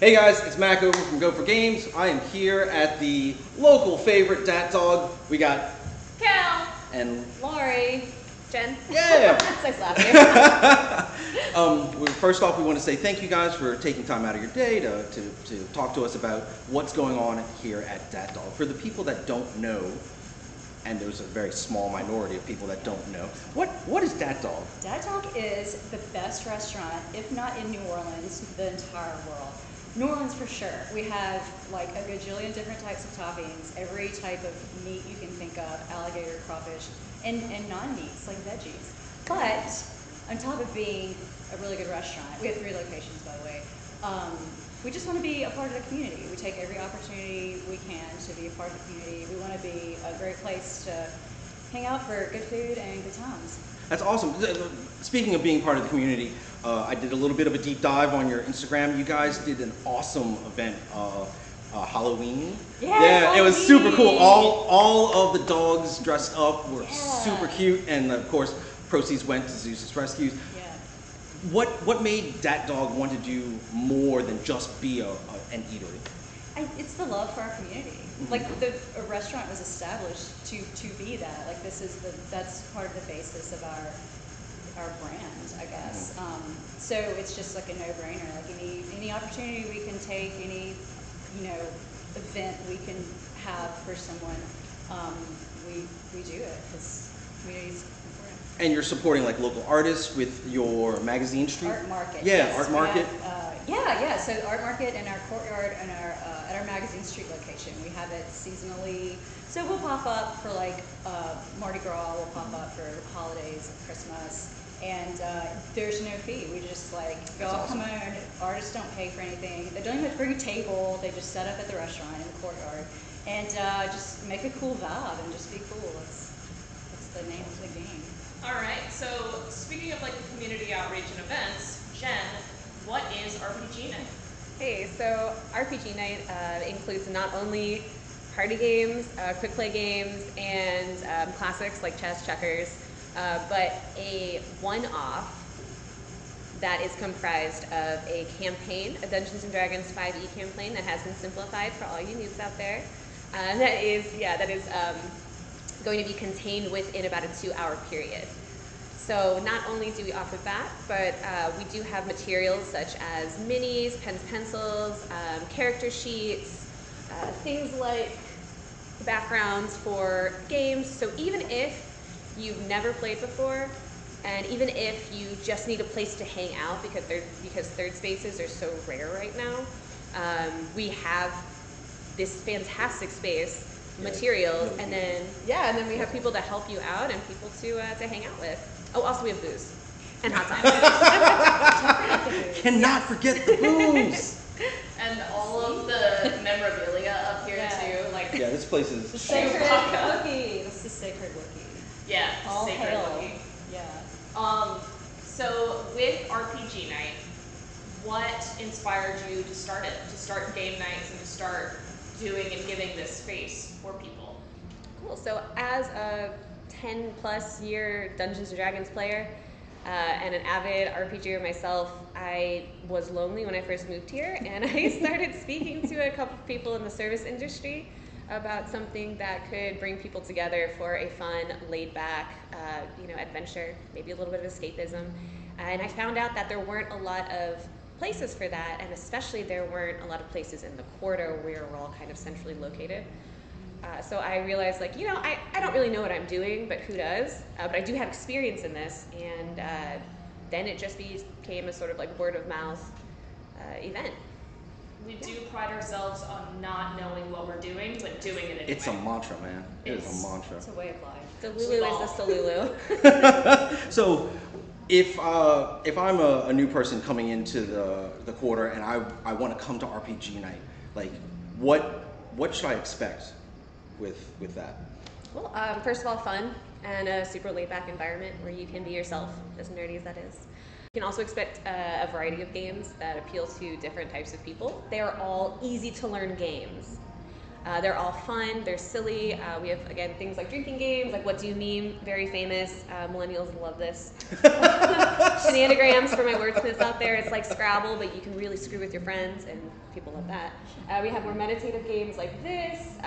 Hey guys, it's Mac over from Go for Games. I am here at the local favorite Dat Dog. We got Kell and Laurie, Jen. Yeah. So sloppy. First off, we want to say thank you guys for taking time out of your day to talk to us about what's going on here at Dat Dog. For the people that don't know, and there's a very small minority of people that don't know, what is Dat Dog? Dat Dog is the best restaurant, if not in New Orleans, the entire world. New Orleans for sure. We have like a gajillion different types of toppings, every type of meat you can think of, alligator, crawfish, and non-meats like veggies. But on top of being a really good restaurant, we have 3 locations by the way, we just want to be a part of the community. We take every opportunity we can to be a part of the community. We want to be a great place to hang out for good food and good times. That's awesome. Speaking of being part of the community, I did a little bit of a deep dive on your Instagram. You guys did an awesome event, Halloween. Yeah, it was super cool. All of the dogs dressed up were super cute, and of course, proceeds went to Zeus's Rescues. Yeah. What made Dat Dog want to do more than just be an eatery? It's the love for our community. Like a restaurant was established to be that. Like that's part of the basis of our brand, I guess. So it's just like a no-brainer. Like any opportunity we can take, any event we can have for someone, we do it because community's important. And you're supporting like local artists with your Magazine Street? Art market. Yeah, yes. Art market. Yeah. So art market in our courtyard and at our Magazine Street location. We have it seasonally. So we'll pop up for like Mardi Gras. We'll pop up for holidays, Christmas, and there's no fee. We just like y'all come on. Artists don't pay for anything. They don't even have to bring a table. They just set up at the restaurant in the courtyard and just make a cool vibe and just be cool. That's the name of the game. All right, so speaking of like the community outreach and events, Jen, what is RPG Night? Hey, so RPG Night includes not only party games, quick play games, and classics like chess, checkers, but a one-off that is comprised of a campaign, a Dungeons & Dragons 5e campaign that has been simplified for all you noobs out there. That is going to be contained within about a 2-hour period. So not only do we offer that, but we do have materials such as minis, pens, pencils, character sheets, things like backgrounds for games. So even if you've never played before, and even if you just need a place to hang out because third spaces are so rare right now, we have this fantastic space, materials, and then we have people to help you out and people to hang out with. Oh, also we have booze and hot dogs. Cannot forget the booze. And all of the memorabilia up here too. Like this place is the sacred Wookiee. This is the sacred Wookiee. Yeah, all sacred hail. Wookiee. Yeah. So with RPG Night, what inspired you to start it? To start game nights and to start doing and giving this space for people? Cool. So as a 10+ year Dungeons & Dragons player and an avid RPGer myself, I was lonely when I first moved here, and I started speaking to a couple of people in the service industry about something that could bring people together for a fun, laid-back, adventure, maybe a little bit of escapism. And I found out that there weren't a lot of places for that, and especially there weren't a lot of places in the quarter where we're all kind of centrally located. So I realized, I don't really know what I'm doing, but who does? But I do have experience in this, and then it just became a sort of like word of mouth event. We do pride ourselves on not knowing what we're doing, but doing it anyway. It's a mantra, man. It is a mantra. It's a way of life. The Lulu is the Solulu. So, if I'm a new person coming into the quarter and I want to come to RPG Night, like what should I expect with that? Well, first of all, fun and a super laid-back environment where you can be yourself, as nerdy as that is. You can also expect a variety of games that appeal to different types of people. They are all easy-to-learn games. They're all fun, they're silly. We have, again, things like drinking games, like What Do You Meme, very famous. Millennials love this. Shenanigans for my wordsmiths out there. It's like Scrabble, but you can really screw with your friends, and people love that. We have more meditative games like this,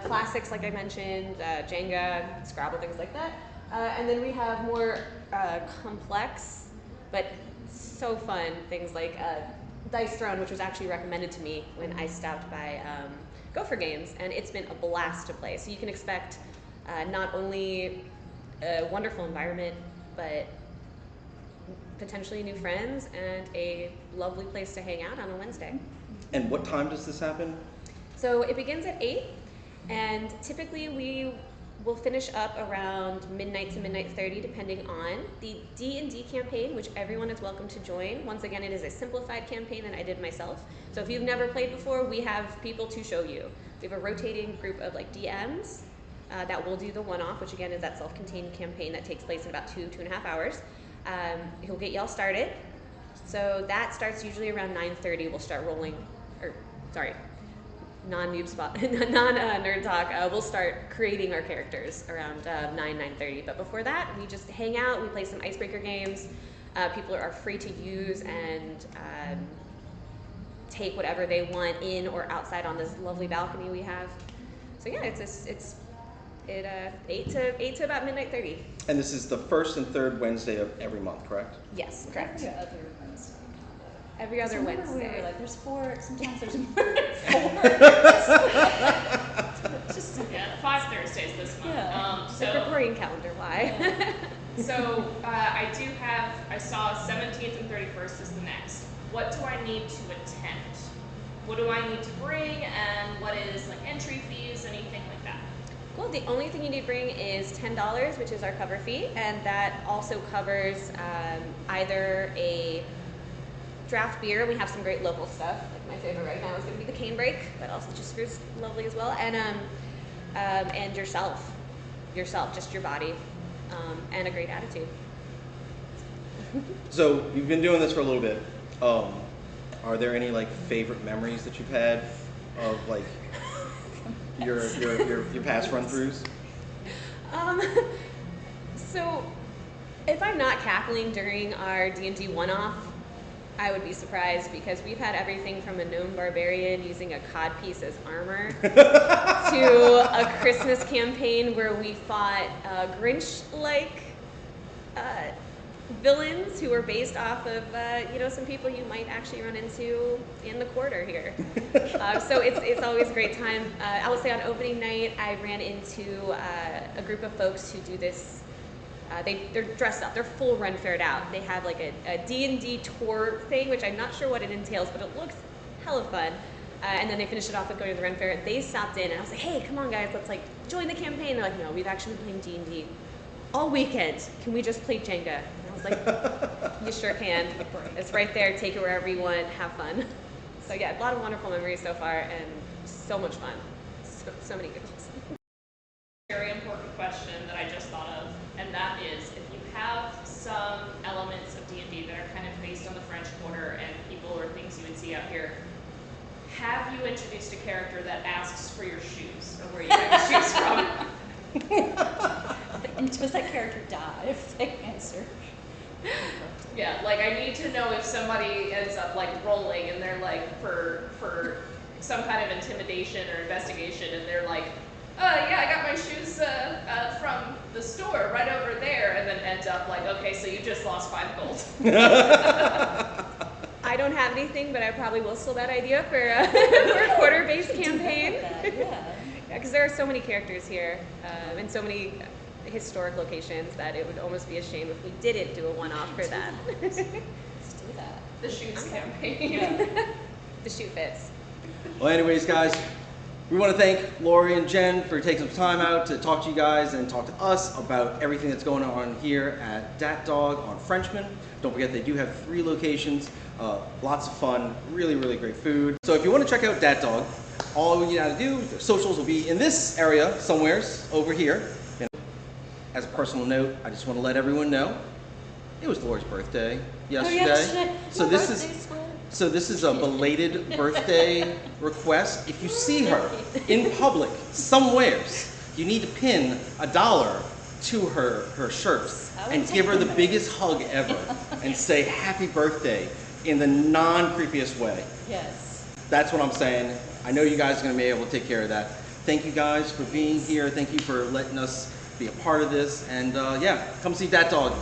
classics like I mentioned, Jenga, Scrabble, things like that. And then we have more complex, but so fun things like Dice Throne, which was actually recommended to me when I stopped by Gopher Games, and it's been a blast to play. So you can expect not only a wonderful environment, but potentially new friends and a lovely place to hang out on a Wednesday. And what time does this happen? So it begins at 8, and typically we will finish up around midnight to midnight 30, depending on the D&D campaign, which everyone is welcome to join. Once again, it is a simplified campaign that I did myself. So if you've never played before, we have people to show you. We have a rotating group of like DMs that will do the one-off, which again is that self-contained campaign that takes place in about 2.5 hours. He'll get y'all started. So that starts usually around 9:30. We'll start rolling, or sorry, non-noob spot, non-nerd talk. We'll start creating our characters around 9:30. But before that, we just hang out. We play some icebreaker games. People are free to use and take whatever they want in or outside on this lovely balcony we have. So yeah, it's 8 to about midnight 30. And this is the first and third Wednesday of every month, correct? Yes, correct. Every other Wednesday. Every other Remember we Wednesday. were like, there's 4, sometimes there's more than 4. Just, Yeah, 5 Thursdays this month. Yeah. The Gregorian calendar, why? So I saw 17th and 31st is the next. What do I need to attend? What do I need to bring, and what is like entry fees, anything like that? Cool. The only thing you need to bring is $10, which is our cover fee, and that also covers either a draft beer. We have some great local stuff. Like my favorite right now is going to be the Cane Break, but also just is lovely as well. And yourself, just your body, and a great attitude. So you've been doing this for a little bit. Are there any like favorite memories that you've had of like your past run-throughs? So if I'm not cackling during our D&D one-off, I would be surprised, because we've had everything from a gnome barbarian using a codpiece as armor to a Christmas campaign where we fought Grinch-like villains who were based off of some people you might actually run into in the quarter here. So it's always a great time. I will say on opening night, I ran into a group of folks who do this. They're dressed up. They're full run faired out. They have like a D&D tour thing, which I'm not sure what it entails, but it looks hella fun. And then they finished it off with going to the run fair. They stopped in, and I was like, "Hey, come on, guys, let's like join the campaign." They're like, "No, we've actually been playing D&D all weekend. Can we just play Jenga?" And I was like, "You sure can. It's right there. Take it wherever you want. Have fun." So yeah, a lot of wonderful memories so far, and so much fun. So many giggles. Very important question that I just thought of, and that is, if you have some elements of D&D that are kind of based on the French Quarter and people or things you would see out here, have you introduced a character that asks for your shoes, or where you get your shoes from? and does that character die if they answer? Yeah, like I need to know if somebody ends up like rolling and they're like for some kind of intimidation or investigation, and they're like, yeah, I got my shoes from the store right over there, and then ends up like, okay, so you just lost 5 gold. I don't have anything, but I probably will steal that idea for a quarter-based campaign. Yeah. Because there are so many characters here, and so many historic locations that it would almost be a shame if we didn't do a one-off for that. Let's do that. The shoes campaign. Yeah. The shoe fits. Well, anyways, guys, we want to thank Laurie and Jen for taking some time out to talk to you guys and talk to us about everything that's going on here at Dat Dog on Frenchmen. Don't forget, they do have 3 locations, lots of fun, really, really great food. So if you want to check out Dat Dog, all you got to do, the socials will be in this area somewheres over here. And as a personal note, I just want to let everyone know it was Laurie's birthday yesterday. Oh, yesterday. So My this is birthday's when? So this is a belated birthday request. If you see her in public somewheres, you need to pin $1 to her shirt and give her the biggest hug ever and say happy birthday in the non-creepiest way. Yes. That's what I'm saying. I know you guys are going to be able to take care of that. Thank you guys for being here. Thank you for letting us be a part of this. And yeah, come see Dat Dog.